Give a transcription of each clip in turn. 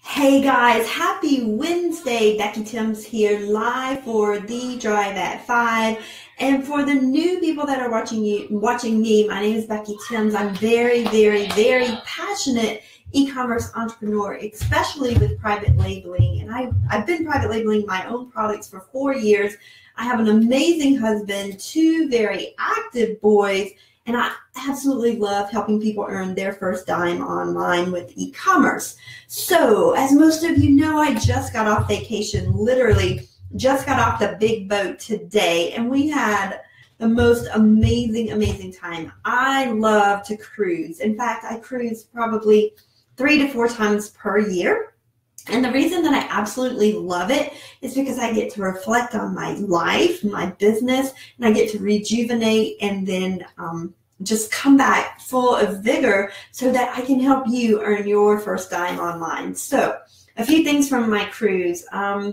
Hey guys, happy Wednesday. Becky Thames here live for the Drive at 5. And for the new people that are watching me, my name is Becky Thames. I'm very passionate e-commerce entrepreneur, especially with private labeling. And I've been private labeling my own products for 4 years. I have an amazing husband, 2 very active boys, and I absolutely love helping people earn their first dime online with e-commerce. So, as most of you know, I just got off vacation, literally just got off the big boat today, and we had the most amazing time. I love to cruise. In fact, I cruise probably 3 to 4 times per year. And the reason that I absolutely love it is because I get to reflect on my life, my business, and I get to rejuvenate and then just come back full of vigor so that I can help you earn your first dime online. So a few things from my cruise. I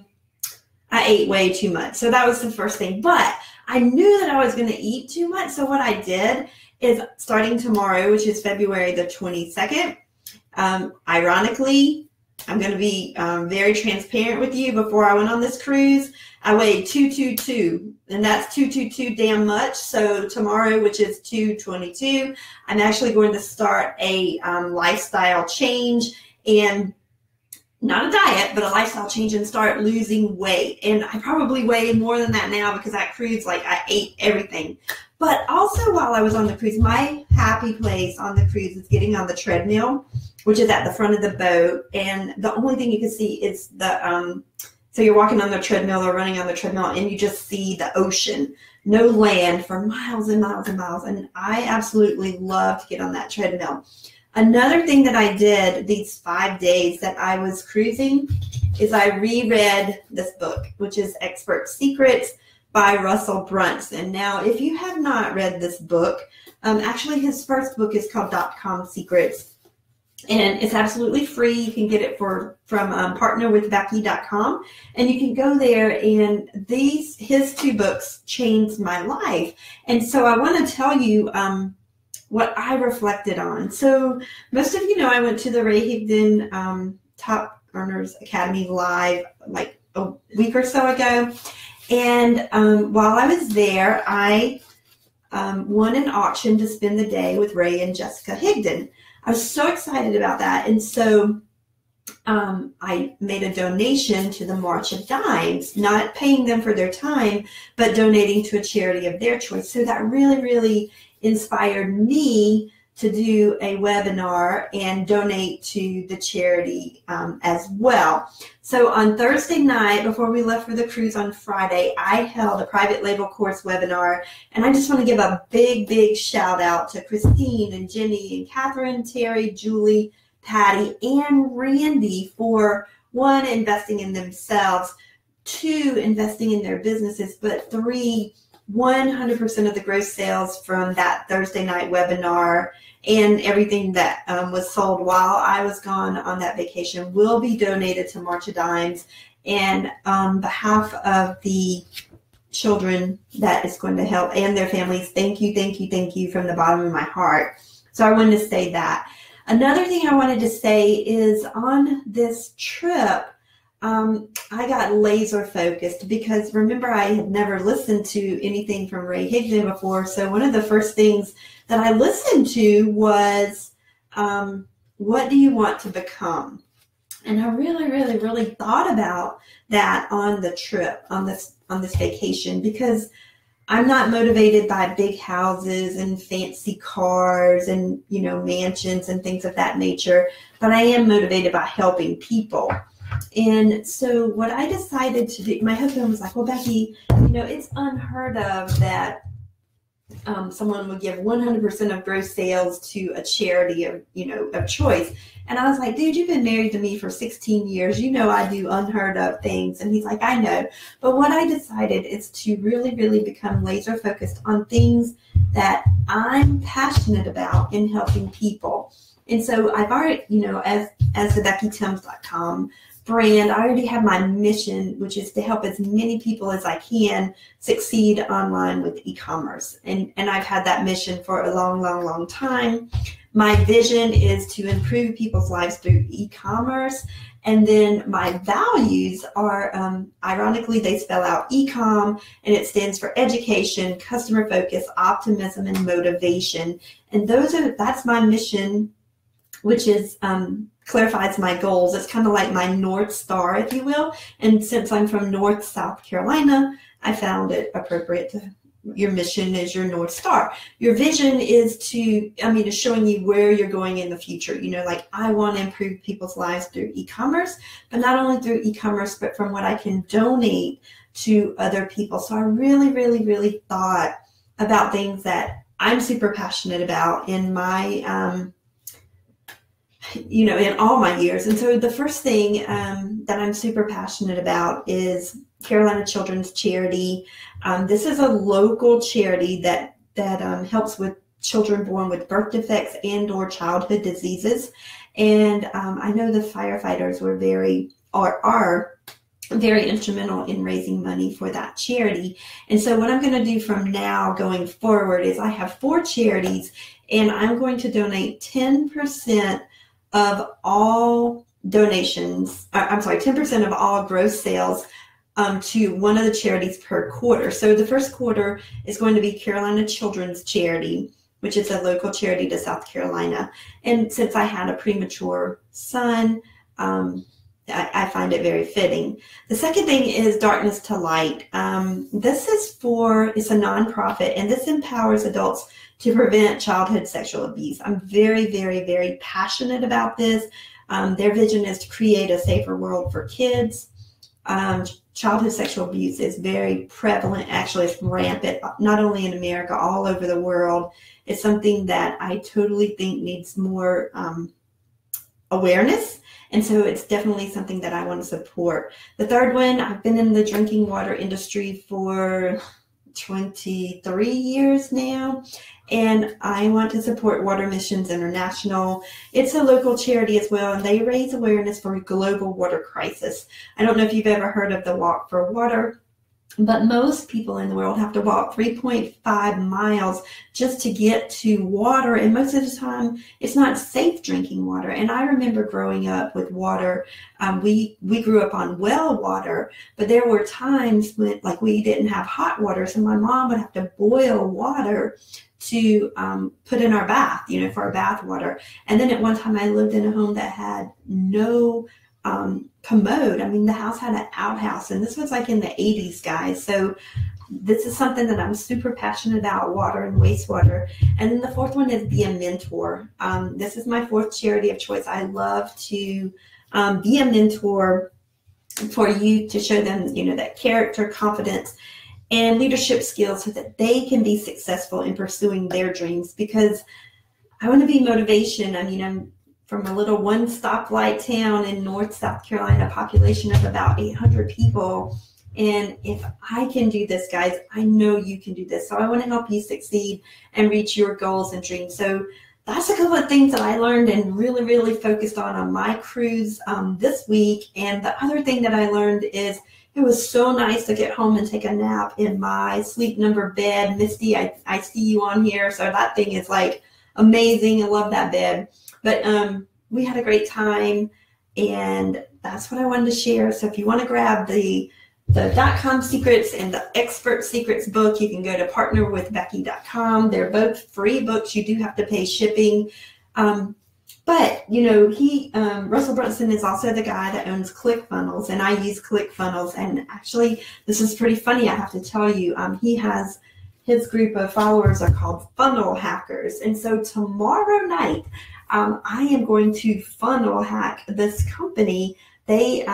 ate way too much. So that was the first thing. But I knew that I was going to eat too much. So what I did is starting tomorrow, which is February the 22nd, ironically, I'm going to be very transparent with you. Before I went on this cruise, I weighed 222, and that's 222 damn much. So tomorrow, which is 222, I'm actually going to start a lifestyle change, and not a diet, but a lifestyle change, and start losing weight. And I probably weigh more than that now because that cruise, like, I ate everything. But also while I was on the cruise, my happy place on the cruise is getting on the treadmill, which is at the front of the boat. And the only thing you can see is the, so you're walking on the treadmill or running on the treadmill, and you just see the ocean, no land for miles and miles and miles. And I absolutely love to get on that treadmill. Another thing that I did these 5 days that I was cruising is I reread this book, which is Expert Secrets by Russel Brunson. Now, if you have not read this book, actually his first book is called .com Secrets, and it's absolutely free. You can get it from partnerwithbecky.com, and you can go there, and his 2 books changed my life. And so I want to tell you what I reflected on. So most of you know I went to the Ray Higdon Top Earners Academy live like a week or so ago. And while I was there, I won an auction to spend the day with Ray and Jessica Higdon. I was so excited about that. And so I made a donation to the March of Dimes, not paying them for their time, but donating to a charity of their choice. So that really inspired me to do a webinar and donate to the charity as well. So on Thursday night, before we left for the cruise on Friday, I held a private label course webinar, and I just want to give a big shout out to Christine and Jenny and Catherine, Terry, Julie, Patty, and Randy for 1, investing in themselves, 2, investing in their businesses, but 3, 100% of the gross sales from that Thursday night webinar and everything that was sold while I was gone on that vacation will be donated to March of Dimes. And on behalf of the children that is going to help and their families, thank you from the bottom of my heart. So I wanted to say that. Another thing I wanted to say is on this trip, I got laser focused because remember I had never listened to anything from Ray Higdon before. So one of the first things that I listened to was, what do you want to become? And I really thought about that on the trip, on this vacation, because I'm not motivated by big houses and fancy cars and, mansions and things of that nature, but I am motivated by helping people. And so what I decided to do, my husband was like, well, Becky, it's unheard of that someone would give 100% of gross sales to a charity of choice. And I was like, dude, you've been married to me for 16 years. I do unheard of things. And he's like, I know. But what I decided is to really become laser focused on things that I'm passionate about in helping people. And so I've already, as the BeckyThames.com brand, I already have my mission, which is to help as many people as I can succeed online with e-commerce. And I've had that mission for a long time. My vision is to improve people's lives through e-commerce. And then my values are, ironically, they spell out ecom, and it stands for education, customer focus, optimism, and motivation. And that's my mission, which is clarifies my goals. It's kind of like my North Star, if you will. And since I'm from North South Carolina, I found it appropriate to. Your mission is your North Star. Your vision is is showing you where you're going in the future. Like I want to improve people's lives through e-commerce, but not only through e-commerce, but from what I can donate to other people. So I really, really, really thought about things that I'm super passionate about in my, in all my years. And so the first thing that I'm super passionate about is Carolina Children's Charity. This is a local charity that helps with children born with birth defects and or childhood diseases. And I know the firefighters are very instrumental in raising money for that charity. And so what I'm going to do from now going forward is I have 4 charities, and I'm going to donate 10% of all donations, 10% of all gross sales to one of the charities per quarter. So the first quarter is going to be Carolina Children's Charity, which is a local charity to South Carolina. And since I had a premature son, I find it very fitting. The second thing is Darkness to Light. It's a nonprofit, and this empowers adults to prevent childhood sexual abuse. I'm very, very, very passionate about this. Their vision is to create a safer world for kids. Childhood sexual abuse is very prevalent. Actually, it's rampant, not only in America, all over the world. It's something that I totally think needs more awareness. And so it's definitely something that I want to support. The third one, I've been in the drinking water industry for 23 years now, and I want to support Water Missions International. It's a local charity as well, and they raise awareness for a global water crisis. I don't know if you've ever heard of the Walk for Water, but most people in the world have to walk 3.5 miles just to get to water, and most of the time it's not safe drinking water. And I remember growing up with water. We grew up on well water, but there were times when we didn't have hot water, so my mom would have to boil water to put in our bath, for our bath water. And then at one time I lived in a home that had no commode. The house had an outhouse, and this was in the 80s, guys. So this is something that I'm super passionate about, water and wastewater. And then the fourth one is Be a Mentor. This is my 4th charity of choice. I love to be a mentor for youth, to show them, that character, confidence, and leadership skills so that they can be successful in pursuing their dreams, because I want to be motivation. I'm from a little one stoplight town in North South Carolina, population of about 800 people. And if I can do this, guys, I know you can do this. So I want to help you succeed and reach your goals and dreams. So that's a couple of things that I learned and really, really focused on my cruise this week. And the other thing that I learned is it was so nice to get home and take a nap in my Sleep Number bed. Misty, I see you on here. So that thing is amazing. I love that bed. But we had a great time, and that's what I wanted to share. So if you want to grab the .com secrets and the expert secrets book, you can go to partnerwithbecky.com. They're both free books. You do have to pay shipping. But Russel Brunson is also the guy that owns ClickFunnels, and I use ClickFunnels. And actually, this is pretty funny, I have to tell you. He has his group of followers are called funnel hackers. And so tomorrow night, I am going to funnel hack this company. They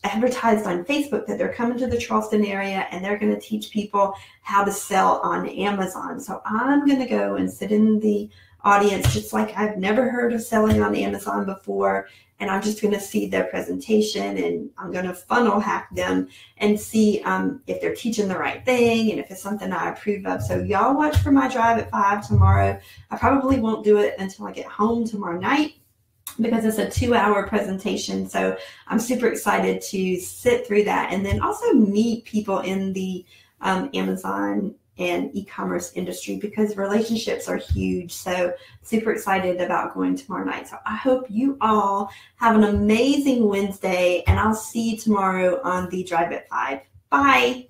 advertised on Facebook that they're coming to the Charleston area, and they're going to teach people how to sell on Amazon. So I'm going to go and sit in the audience, just like I've never heard of selling on Amazon before. And I'm just going to see their presentation, and I'm going to funnel hack them and see if they're teaching the right thing and if it's something I approve of. So y'all watch for my drive at 5 tomorrow. I probably won't do it until I get home tomorrow night, because it's a 2-hour presentation. So I'm super excited to sit through that, and then also meet people in the Amazon and e-commerce industry because relationships are huge. So super excited about going tomorrow night. So I hope you all have an amazing Wednesday, and I'll see you tomorrow on the Drive at 5. Bye.